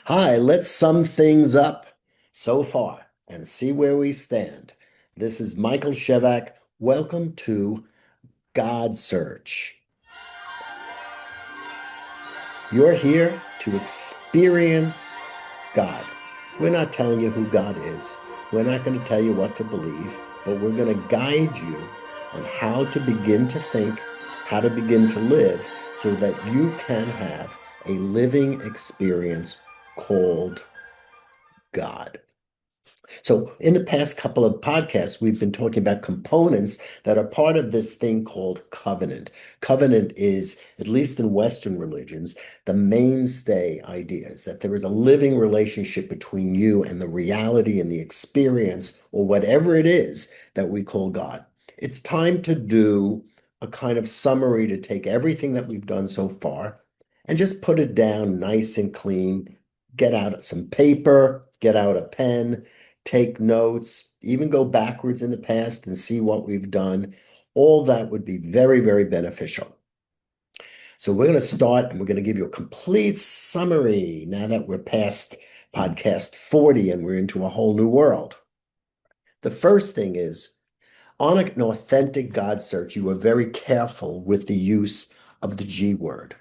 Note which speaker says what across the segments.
Speaker 1: Hi, let's sum things up so far and see where we stand. This is Michael Shevack. Welcome to Godsearch. You're here to experience God. We're not telling you who God is. We're not going to tell you what to believe, but we're going to guide you on how to begin to think, how to begin to live, so that you can have a living experience called God. So, in the past couple of podcasts, we've been talking about components that are part of this thing called covenant. Covenant is, at least in Western religions, the mainstay idea is that there is a living relationship between you and the reality and the experience, or whatever it is that we call God. It's time to do a kind of summary to take everything that we've done so far and just put it down nice and clean. Get out some paper, get out a pen, take notes, even go backwards in the past and see what we've done. All that would be very, very beneficial. So we're going to start and we're going to give you a complete summary now that we're past podcast 40 and we're into a whole new world. The first thing is on an authentic God search, you are very careful with the use of the G word.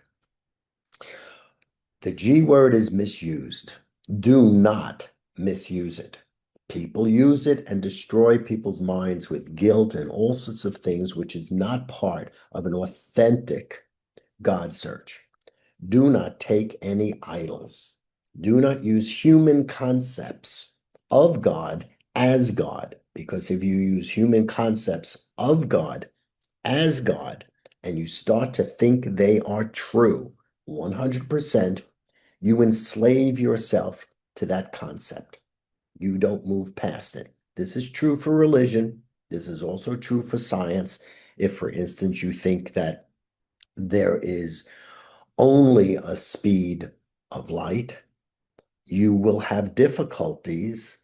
Speaker 1: The G word is misused. Do not misuse it. People use it and destroy people's minds with guilt and all sorts of things, which is not part of an authentic God search. Do not take any idols. Do not use human concepts of God as God, because if you use human concepts of God as God and you start to think they are true 100%, you enslave yourself to that concept. You don't move past it. This is true for religion. This is also true for science. If, for instance, you think that there is only a speed of light, you will have difficulties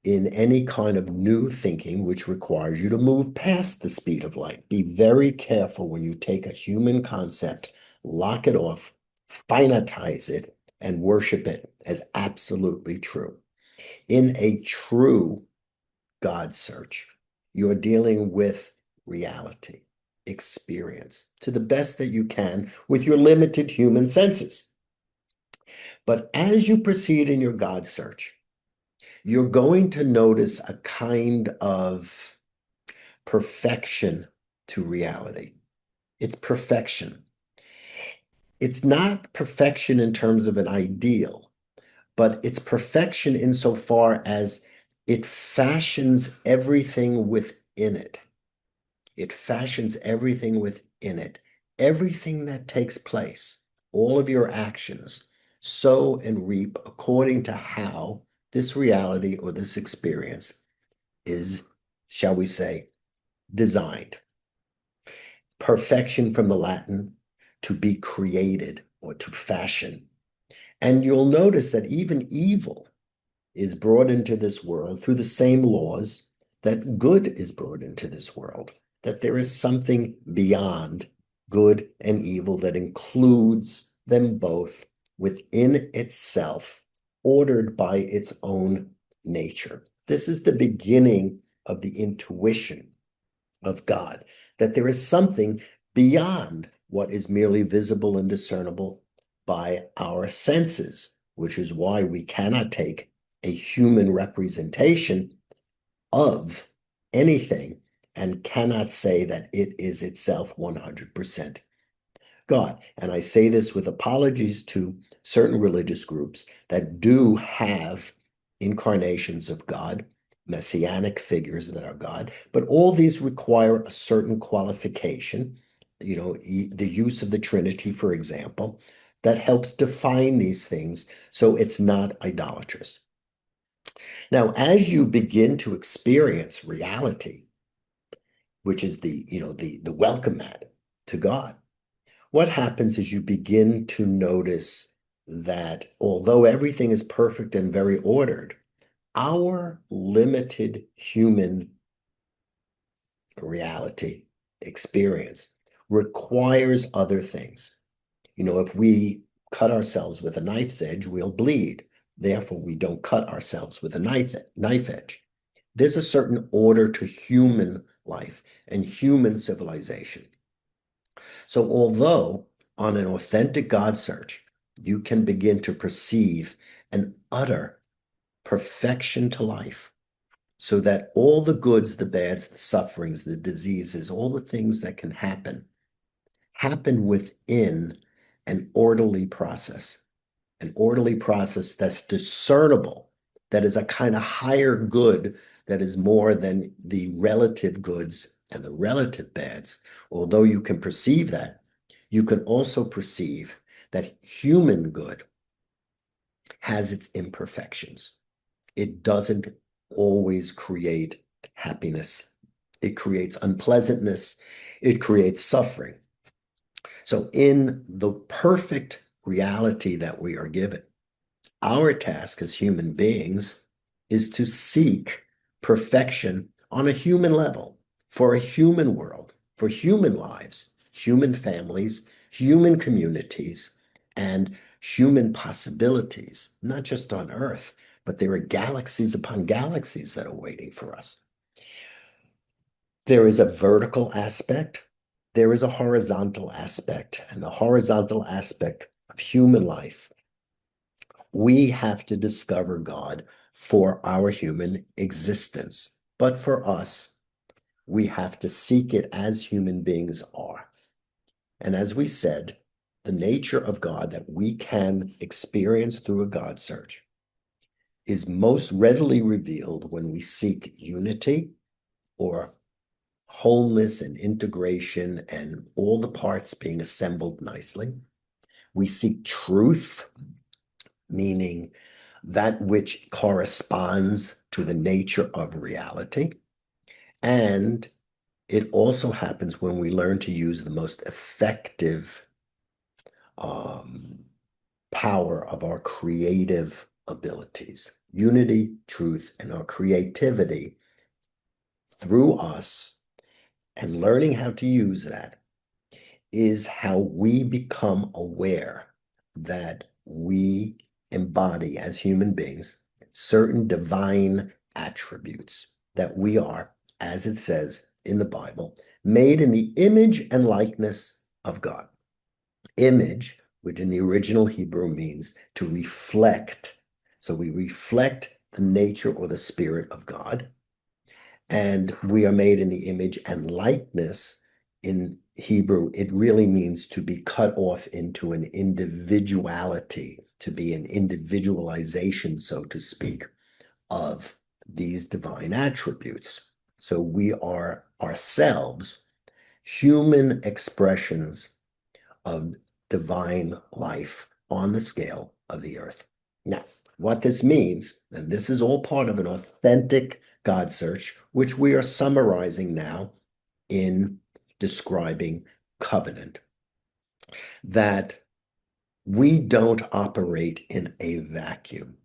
Speaker 1: in any kind of new thinking, which requires you to move past the speed of light. Be very careful when you take a human concept, lock it off, finitize it, and worship it as absolutely true. In a true God search, you're dealing with reality, experience, to the best that you can with your limited human senses. But as you proceed in your God search, you're going to notice a kind of perfection to reality. It's perfection. It's not perfection in terms of an ideal, but it's perfection insofar as it fashions everything within it. It fashions everything within it. Everything that takes place, all of your actions, sow and reap according to how this reality or this experience is, shall we say, designed. Perfection from the Latin, to be created or to fashion. And you'll notice that even evil is brought into this world through the same laws that good is brought into this world, that there is something beyond good and evil that includes them both within itself, ordered by its own nature. This is the beginning of the intuition of God, that there is something beyond what is merely visible and discernible by our senses, which is why we cannot take a human representation of anything and cannot say that it is itself 100% God. And I say this with apologies to certain religious groups that do have incarnations of God, messianic figures that are God, but all these require a certain qualification, the use of the Trinity, for example, that helps define these things so it's not idolatrous. Now, as you begin to experience reality, which is the welcome mat to God, what happens is you begin to notice that although everything is perfect and very ordered, our limited human reality experience requires other things. If we cut ourselves with a knife's edge, we'll bleed. Therefore, we don't cut ourselves with a knife edge. There's a certain order to human life and human civilization. So although on an authentic God search, you can begin to perceive an utter perfection to life, so that all the goods, the bads, the sufferings, the diseases, all the things that can happen within an orderly process, that's discernible, that is a kind of higher good that is more than the relative goods and the relative bads. Although you can perceive that, you can also perceive that human good has its imperfections. It doesn't always create happiness. It creates unpleasantness. It creates suffering. So in the perfect reality that we are given, our task as human beings is to seek perfection on a human level, for a human world, for human lives, human families, human communities, and human possibilities, not just on Earth, but there are galaxies upon galaxies that are waiting for us. There is a vertical aspect, there is a horizontal aspect, and the horizontal aspect of human life, we have to discover God for our human existence. But for us, we have to seek it as human beings are. And as we said, the nature of God that we can experience through a God search is most readily revealed when we seek unity or wholeness and integration and all the parts being assembled nicely. We seek truth, meaning that which corresponds to the nature of reality. And it also happens when we learn to use the most effective power of our creative abilities, unity, truth, and our creativity through us, and learning how to use that is how we become aware that we embody as human beings certain divine attributes, that we are, as it says in the Bible, made in the image and likeness of God. Image, which in the original Hebrew means to reflect. So we reflect the nature or the spirit of God. And we are made in the image and likeness. In Hebrew, it really means to be cut off into an individuality, to be an individualization, so to speak, of these divine attributes. So we are ourselves human expressions of divine life on the scale of the earth. Now, what this means, and this is all part of an authentic God search, which we are summarizing now in describing covenant, that we don't operate in a vacuum.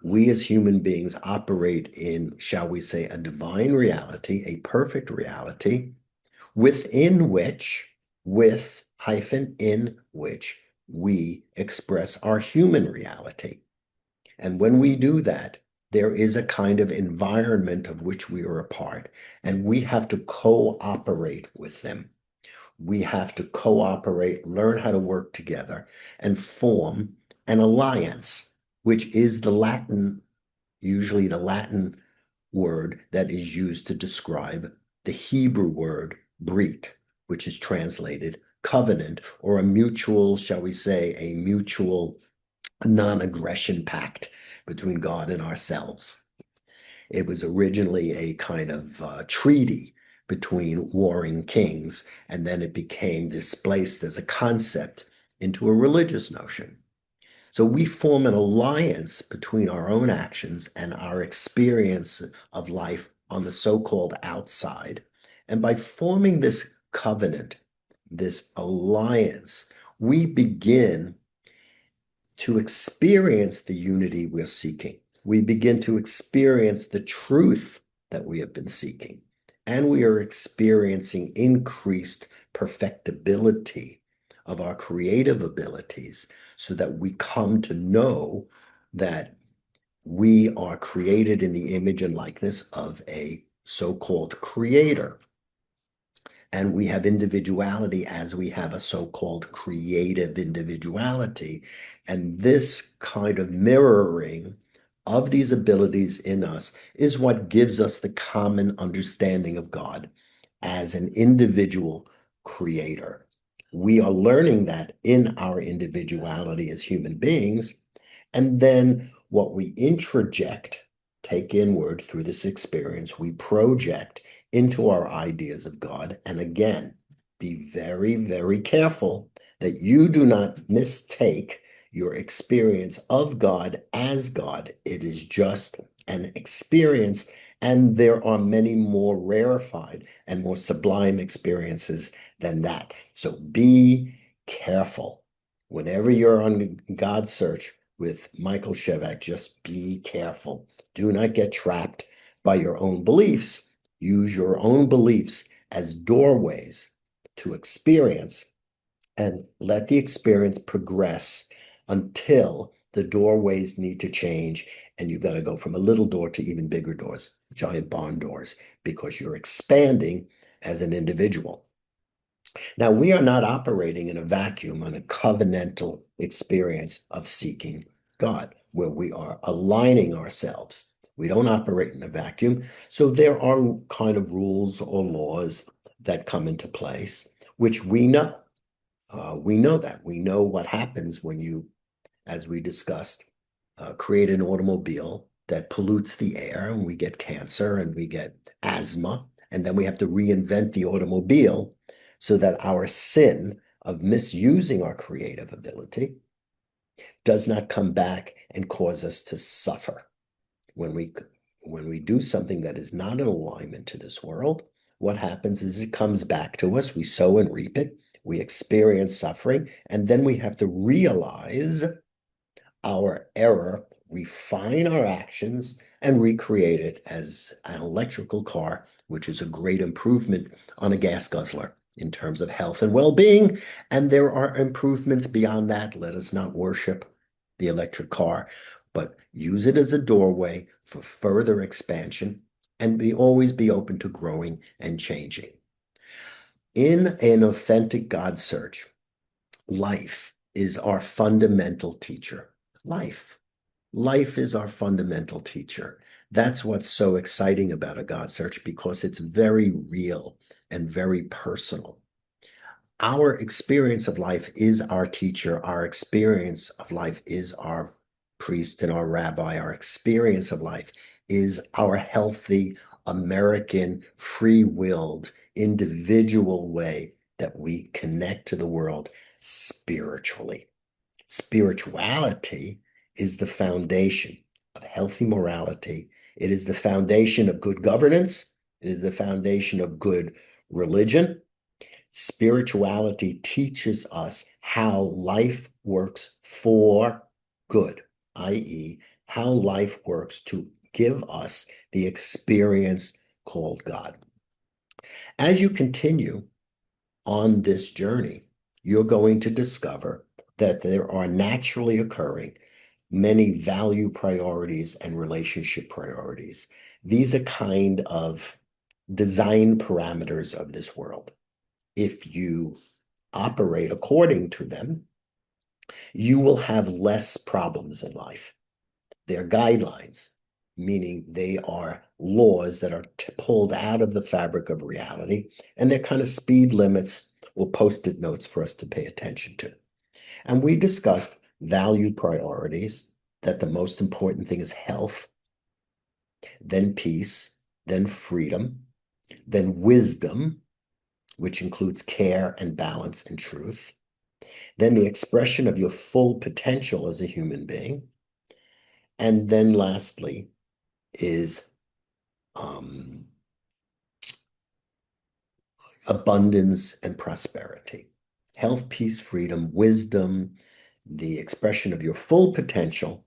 Speaker 1: We as human beings operate in, shall we say, a divine reality, a perfect reality, within which, in which we express our human reality. And when we do that, there is a kind of environment of which we are a part, and we have to cooperate with them. We have to cooperate, learn how to work together, and form an alliance, which is usually the Latin word that is used to describe the Hebrew word brit, which is translated covenant, or a mutual, shall we say, a mutual non-aggression pact between God and ourselves. It was originally a kind of treaty between warring kings, and then it became displaced as a concept into a religious notion. So we form an alliance between our own actions and our experience of life on the so-called outside. And by forming this covenant, this alliance, we begin to experience the unity we're seeking. We begin to experience the truth that we have been seeking. And we are experiencing increased perfectibility of our creative abilities, so that we come to know that we are created in the image and likeness of a so-called creator. And we have individuality as we have a so-called creative individuality. And this kind of mirroring of these abilities in us is what gives us the common understanding of God as an individual creator. We are learning that in our individuality as human beings. And then what we introject, take inward through this experience, we project into our ideas of God. And again, be very, very careful that you do not mistake your experience of God as God. It is just an experience, and there are many more rarefied and more sublime experiences than that. So be careful. Whenever you're on Godsearch with Michael Shevack, just be careful. Do not get trapped by your own beliefs. Use your own beliefs as doorways to experience and let the experience progress until the doorways need to change. And you've got to go from a little door to even bigger doors, giant barn doors, because you're expanding as an individual. Now, we are not operating in a vacuum on a covenantal experience of seeking God, where we are aligning ourselves. We don't operate in a vacuum. So there are kind of rules or laws that come into place, which we know. We know that. We know what happens when you, as we discussed, create an automobile that pollutes the air, and we get cancer and we get asthma. And then we have to reinvent the automobile so that our sin of misusing our creative ability does not come back and cause us to suffer. When we do something that is not in alignment to this world, what happens is it comes back to us. We sow and reap it. We experience suffering, and then we have to realize our error, refine our actions, and recreate it as an electrical car, which is a great improvement on a gas guzzler in terms of health and well-being. And there are improvements beyond that. Let us not worship the electric car, but use it as a doorway for further expansion and always be open to growing and changing. In an authentic God search, life is our fundamental teacher. Life. Life is our fundamental teacher. That's what's so exciting about a God search, because it's very real and very personal. Our experience of life is our teacher. Our experience of life is our priest and our rabbi. Our experience of life is our healthy, American, free-willed, individual way that we connect to the world spiritually. Spirituality is the foundation of healthy morality. It is the foundation of good governance. It is the foundation of good religion. Spirituality teaches us how life works for good, i.e., how life works to give us the experience called God. As you continue on this journey, you're going to discover that there are naturally occurring many value priorities and relationship priorities. These are kind of design parameters of this world. If you operate according to them, you will have less problems in life. They're guidelines, meaning they are laws that are pulled out of the fabric of reality, and they're kind of speed limits or post-it notes for us to pay attention to. And we discussed valued priorities, that the most important thing is health, then peace, then freedom, then wisdom, which includes care and balance and truth, then the expression of your full potential as a human being, and then lastly is abundance and prosperity. Health, peace, freedom, wisdom, the expression of your full potential,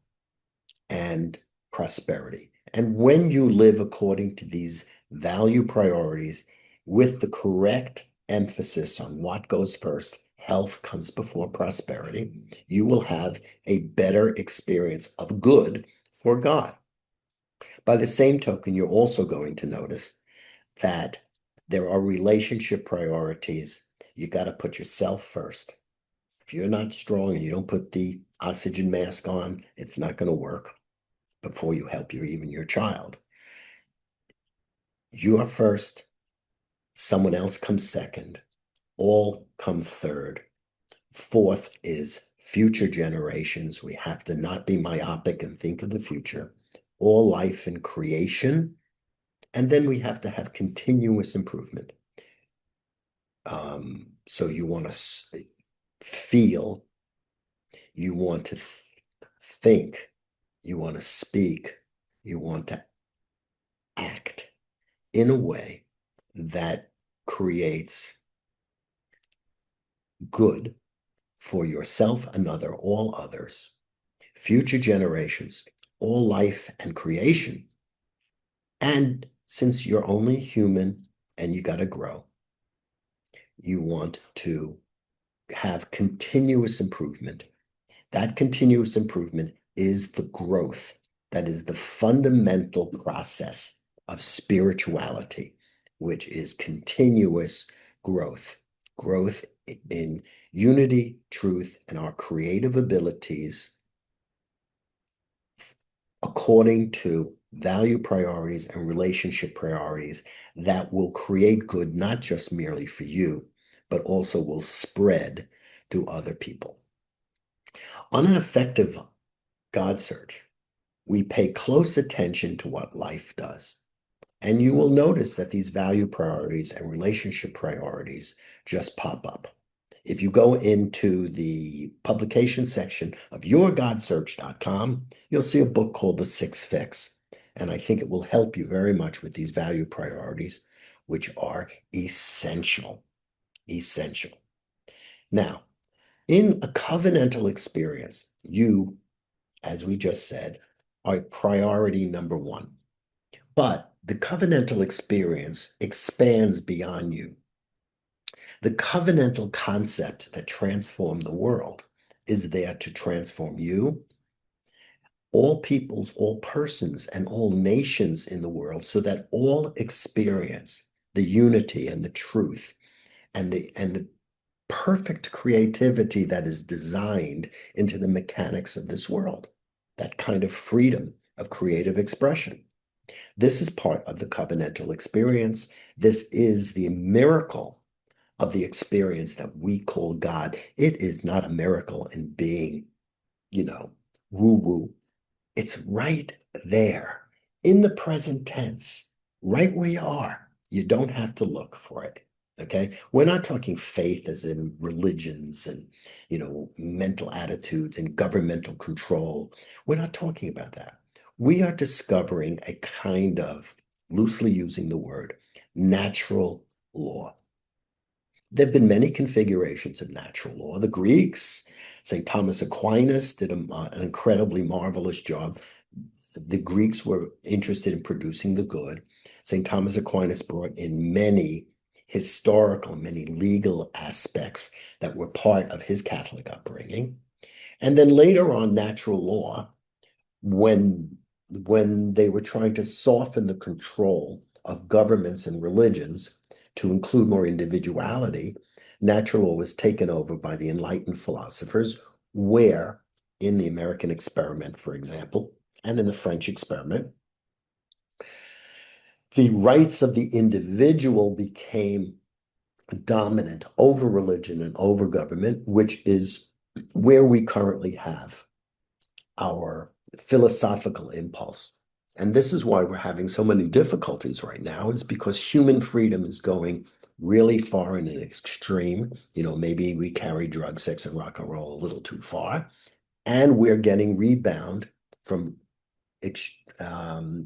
Speaker 1: and prosperity. And when you live according to these value priorities with the correct emphasis on what goes first, health comes before prosperity, you will have a better experience of good for God. By the same token, you're also going to notice that there are relationship priorities. You got to put yourself first. If you're not strong and you don't put the oxygen mask on, it's not going to work before you help even your child. You are first, someone else comes second, all come third. Fourth is future generations. We have to not be myopic and think of the future. All life and creation. And then we have to have continuous improvement. So you want to feel, you want to think, you want to speak, you want to act in a way that creates good for yourself, another, all others, future generations, all life and creation. And since you're only human and you got to grow, you want to have continuous improvement. That continuous improvement is the growth. That is the fundamental process of spirituality, which is continuous growth. Growth in unity, truth, and our creative abilities according to value priorities and relationship priorities that will create good, not just merely for you, but also will spread to other people. On an effective God search, we pay close attention to what life does. And you will notice that these value priorities and relationship priorities just pop up. If you go into the publication section of yourgodsearch.com, you'll see a book called The Six Fix. And I think it will help you very much with these value priorities, which are essential. Essential. Now, in a covenantal experience, you, as we just said, are priority number one. But the covenantal experience expands beyond you. The covenantal concept that transformed the world is there to transform you, all peoples, all persons, and all nations in the world, so that all experience the unity and the truth and the perfect creativity that is designed into the mechanics of this world, that kind of freedom of creative expression. This is part of the covenantal experience. This is the miracle of the experience that we call God. It is not a miracle in being, woo-woo. It's right there in the present tense, right where you are. You don't have to look for it. Okay. We're not talking faith as in religions and, mental attitudes and governmental control. We're not talking about that. We are discovering a kind of, loosely using the word, natural law. There have been many configurations of natural law. The Greeks, St. Thomas Aquinas did an incredibly marvelous job. The Greeks were interested in producing the good. St. Thomas Aquinas brought in many historical, many legal aspects that were part of his Catholic upbringing. And then later on, natural law, when they were trying to soften the control of governments and religions to include more individuality, natural law was taken over by the enlightened philosophers, where in the American experiment, for example, and in the French experiment, the rights of the individual became dominant over religion and over government, which is where we currently have our philosophical impulse. And this is why we're having so many difficulties right now, is because human freedom is going really far in an extreme. Maybe we carry drugs, sex, and rock and roll a little too far. And we're getting rebound from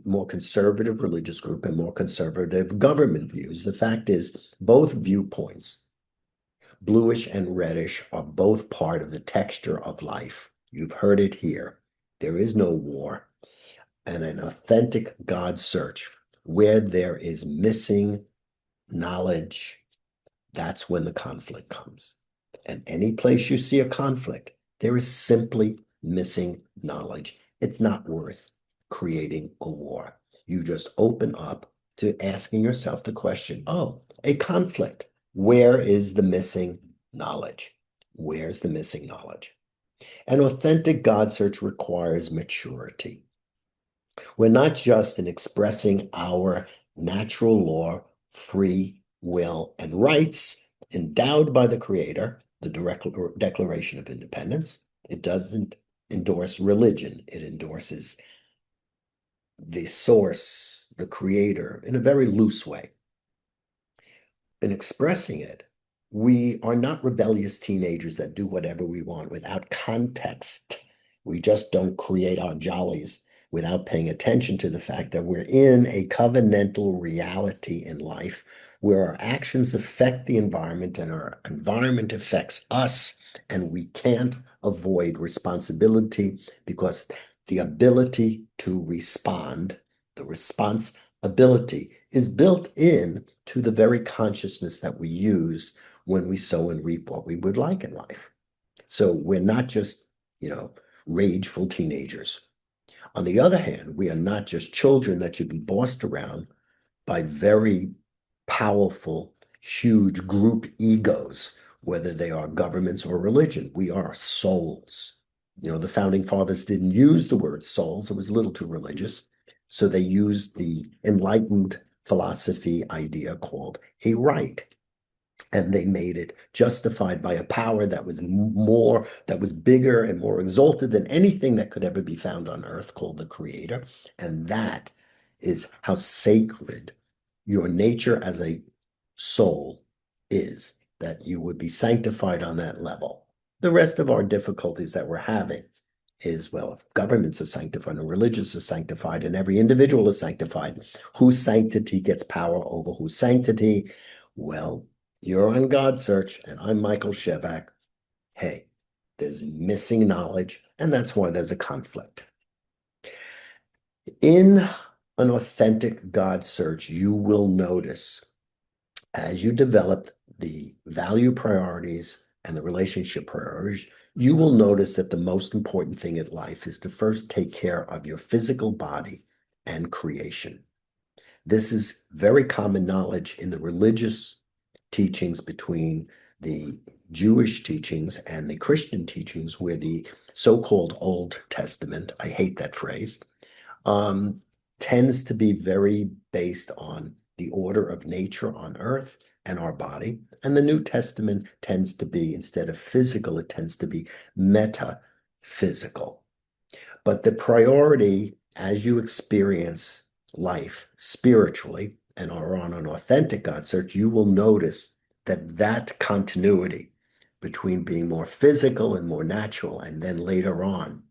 Speaker 1: more conservative religious group and more conservative government views. The fact is, both viewpoints, bluish and reddish, are both part of the texture of life. You've heard it here. There is no war. And an authentic God search, where there is missing knowledge, that's when the conflict comes. And any place you see a conflict, there is simply missing knowledge. It's not worth creating a war. You just open up to asking yourself the question, oh, a conflict. Where is the missing knowledge? Where's the missing knowledge? An authentic God search requires maturity. We're not just in expressing our natural law, free will, and rights endowed by the Creator, the Declaration of Independence. It doesn't endorse religion, it endorses the source, the Creator, in a very loose way. In expressing it, we are not rebellious teenagers that do whatever we want without context. We just don't create our jollies without paying attention to the fact that we're in a covenantal reality in life where our actions affect the environment and our environment affects us, and we can't avoid responsibility because the ability to respond, the response ability is built in to the very consciousness that we use when we sow and reap what we would like in life. So we're not just, rageful teenagers. On the other hand, we are not just children that should be bossed around by very powerful, huge group egos, whether they are governments or religion. We are souls. The founding fathers didn't use the word souls, it was a little too religious. So they used the enlightened philosophy idea called a right. And they made it justified by a power that was bigger and more exalted than anything that could ever be found on earth, called the Creator. And that is how sacred your nature as a soul is, that you would be sanctified on that level. The rest of our difficulties that we're having is, well, if governments are sanctified and religions are sanctified and every individual is sanctified, whose sanctity gets power over whose sanctity? Well, you're on Godsearch, and I'm Michael Shevack. Hey, there's missing knowledge, and that's why there's a conflict. In an authentic God search, you will notice as you develop the value priorities and the relationship priorities, you will notice that the most important thing in life is to first take care of your physical body and creation. This is very common knowledge in the religious teachings between the Jewish teachings and the Christian teachings, where the so-called Old Testament, I hate that phrase, tends to be very based on the order of nature on earth and our body. And the New Testament tends to be, instead of physical, it tends to be metaphysical. But the priority as you experience life spiritually and are on an authentic God search, you will notice that continuity between being more physical and more natural, and then later on,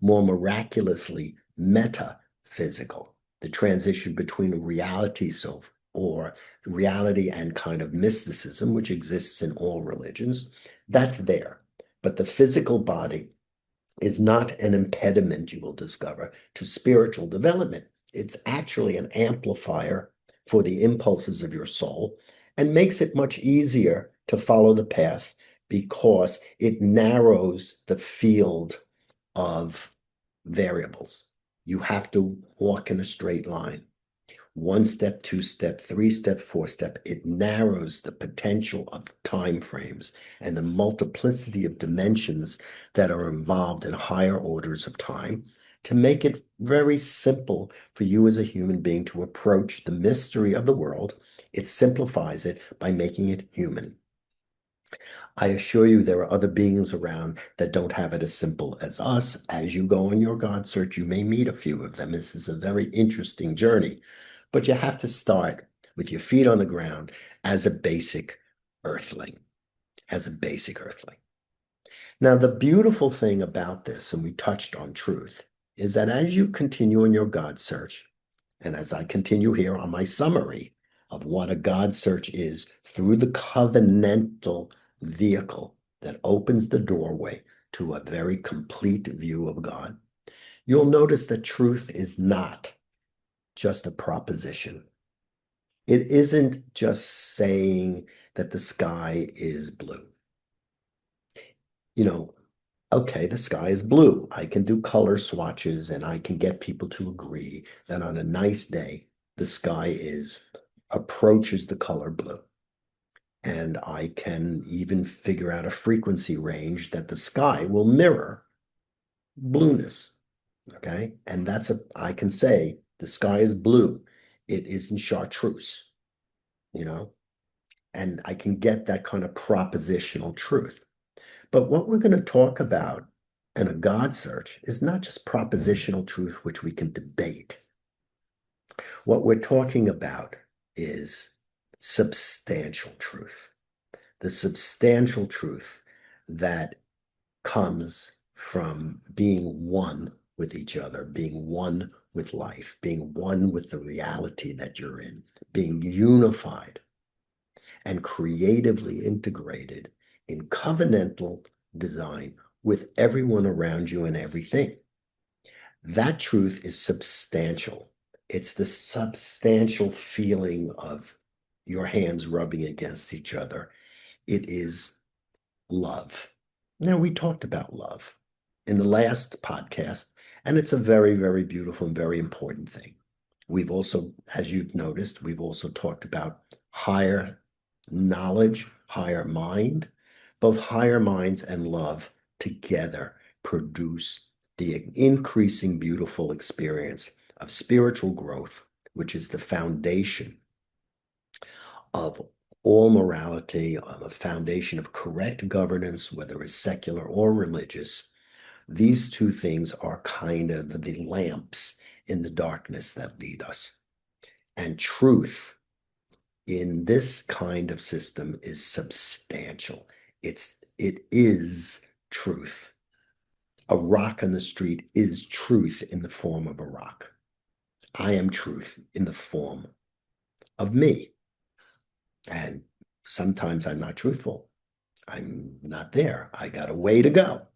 Speaker 1: more miraculously metaphysical, the transition between reality or reality and kind of mysticism, which exists in all religions, that's there. But the physical body is not an impediment, you will discover, to spiritual development. It's actually an amplifier for the impulses of your soul and makes it much easier to follow the path because it narrows the field of variables. You have to walk in a straight line. One step, two step, three step, four step. It narrows the potential of time frames and the multiplicity of dimensions that are involved in higher orders of time to make it very simple for you as a human being to approach the mystery of the world. It simplifies it by making it human. I assure you there are other beings around that don't have it as simple as us. As you go on your God search, you may meet a few of them. This is a very interesting journey, but you have to start with your feet on the ground as a basic earthling, as a basic earthling. Now, the beautiful thing about this, and we touched on truth, is that as you continue on your God search, and as I continue here on my summary of what a God search is through the covenantal vehicle that opens the doorway to a very complete view of God, you'll notice that truth is not just a proposition. It isn't just saying that the sky is blue. you know, okay, the sky is blue. I can do color swatches and I can get people to agree that on a nice day, the sky is approaches the color blue. And I can even figure out a frequency range that the sky will mirror blueness. Okay. And I can say the sky is blue. It is in chartreuse, you know, and I can get that kind of propositional truth. But what we're going to talk about in a God search is not just propositional truth, which we can debate. What we're talking about is substantial truth, the substantial truth that comes from being one with each other, being one with life, being one with the reality that you're in, being unified and creatively integrated in covenantal design with everyone around you and everything. That truth is substantial. It's the substantial feeling of your hands rubbing against each other. It is love. Now, we talked about love in the last podcast, and it's a very, very beautiful and very important thing. We've also, as you've noticed, we've also talked about higher knowledge, higher mind. Both higher minds and love together produce the increasing beautiful experience of spiritual growth, which is the foundation of all morality, on a foundation of correct governance, whether it's secular or religious. These two things are kind of the lamps in the darkness that lead us. And truth in this kind of system is substantial. It is truth. A rock on the street is truth in the form of a rock. I am truth in the form of me. And sometimes I'm not truthful. I'm not there. I got a way to go.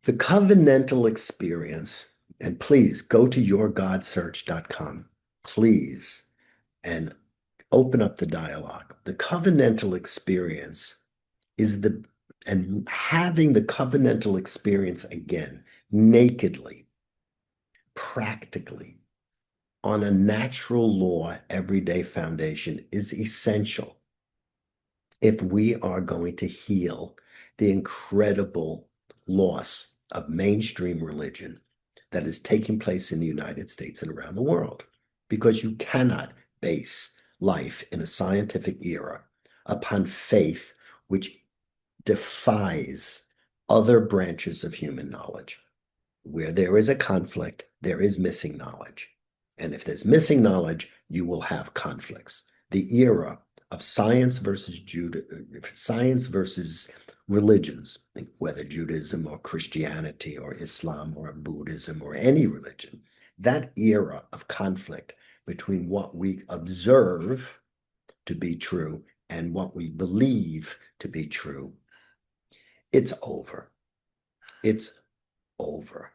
Speaker 1: The covenantal experience, and please go to yourgodsearch.com, please, and open up the dialogue. The covenantal experience is and having the covenantal experience again, nakedly, practically, on a natural law, everyday foundation is essential if we are going to heal the incredible loss of mainstream religion that is taking place in the United States and around the world. Because you cannot base life in a scientific era upon faith which defies other branches of human knowledge. Where there is a conflict, there is missing knowledge. And if there's missing knowledge, you will have conflicts. The era of science versus science versus religions, whether Judaism or Christianity or Islam or Buddhism or any religion, that era of conflict between what we observe to be true and what we believe to be true, it's over. It's over.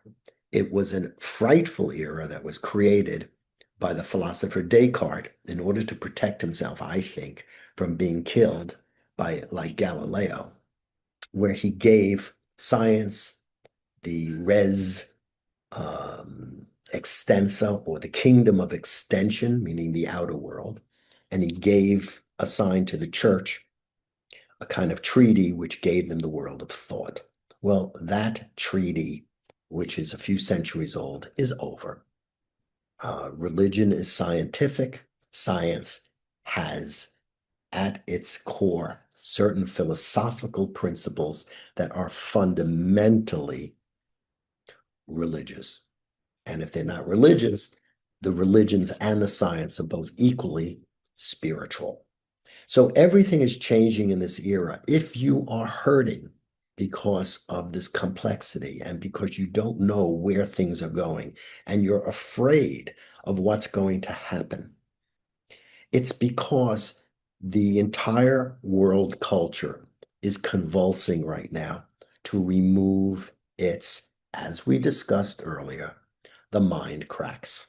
Speaker 1: It was a frightful era that was created by the philosopher Descartes in order to protect himself, I think, from being killed by, like Galileo, where he gave science the res extensa, or the kingdom of extension, meaning the outer world, and he gave assigned to the church a kind of treaty which gave them the world of thought. Well, that treaty, which is a few centuries old, is over. Religion is scientific. Science has at its core certain philosophical principles that are fundamentally religious. And if they're not religious, the religions and the science are both equally spiritual. So everything is changing in this era. If you are hurting because of this complexity and because you don't know where things are going and you're afraid of what's going to happen, it's because the entire world culture is convulsing right now to remove its, as we discussed earlier, the mind cracks,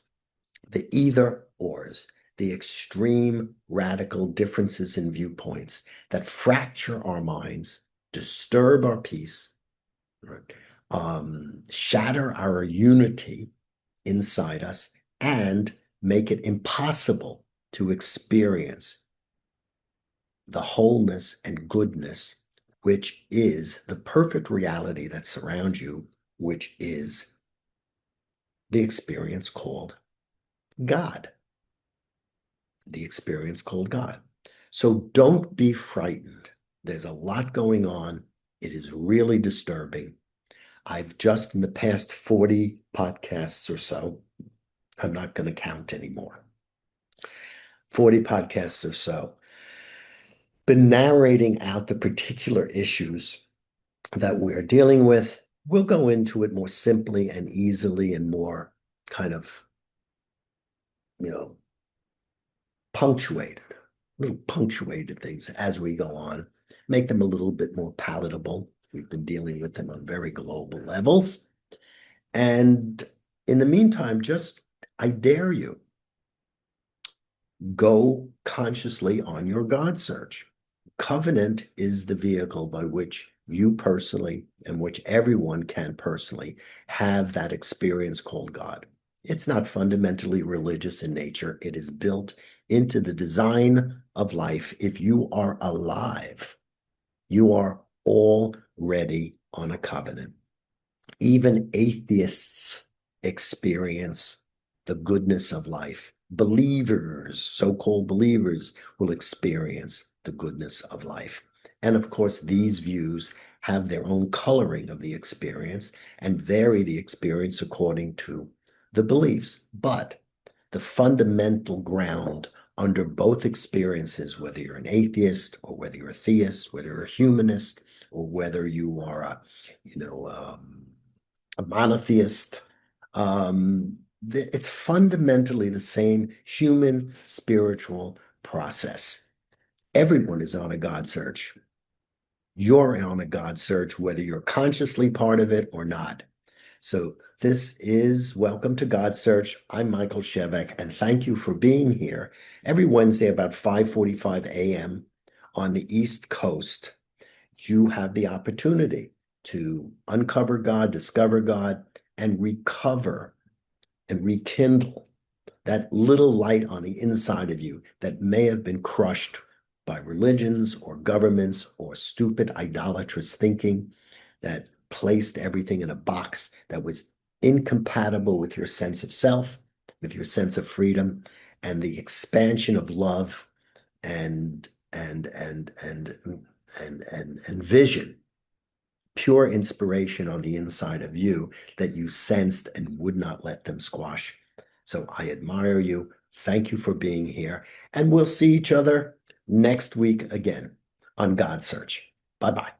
Speaker 1: the either ors, the extreme radical differences in viewpoints that fracture our minds disturb our peace, right? Shatter our unity inside us, and make it impossible to experience the wholeness and goodness, which is the perfect reality that surrounds you, which is the experience called God. The experience called God. So don't be frightened. There's a lot going on. It is really disturbing. I've just in the past 40 podcasts or so, I'm not going to count anymore, 40 podcasts or so, been narrating out the particular issues that we're dealing with. We'll go into it more simply and easily and more kind of, punctuated, little punctuated things as we go on, make them a little bit more palatable. We've been dealing with them on very global levels. And in the meantime, I dare you, go consciously on your God search. Covenant is the vehicle by which you personally and which everyone can personally have that experience called God. It's not fundamentally religious in nature. It is built into the design of life. If you are alive, you are already on a covenant. Even atheists experience the goodness of life. Believers, so-called believers, will experience the goodness of life. And of course, these views have their own coloring of the experience and vary the experience according to the beliefs. But the fundamental ground under both experiences, whether you're an atheist or whether you're a theist, whether you're a humanist or whether you are a monotheist, it's fundamentally the same human spiritual process. Everyone is on a God search. You're on a God search, whether you're consciously part of it or not. So this is Welcome to God Search. I'm Michael Shevack, and thank you for being here every Wednesday about 5:45 a.m. on the East Coast. You have the opportunity to uncover God, discover God, and recover and rekindle that little light on the inside of you that may have been crushed by religions or governments or stupid idolatrous thinking that placed everything in a box that was incompatible with your sense of self, with your sense of freedom, and the expansion of love and vision, pure inspiration on the inside of you that you sensed and would not let them squash. So I admire you. Thank you for being here. And we'll see each other next week again on God Search. Bye-bye.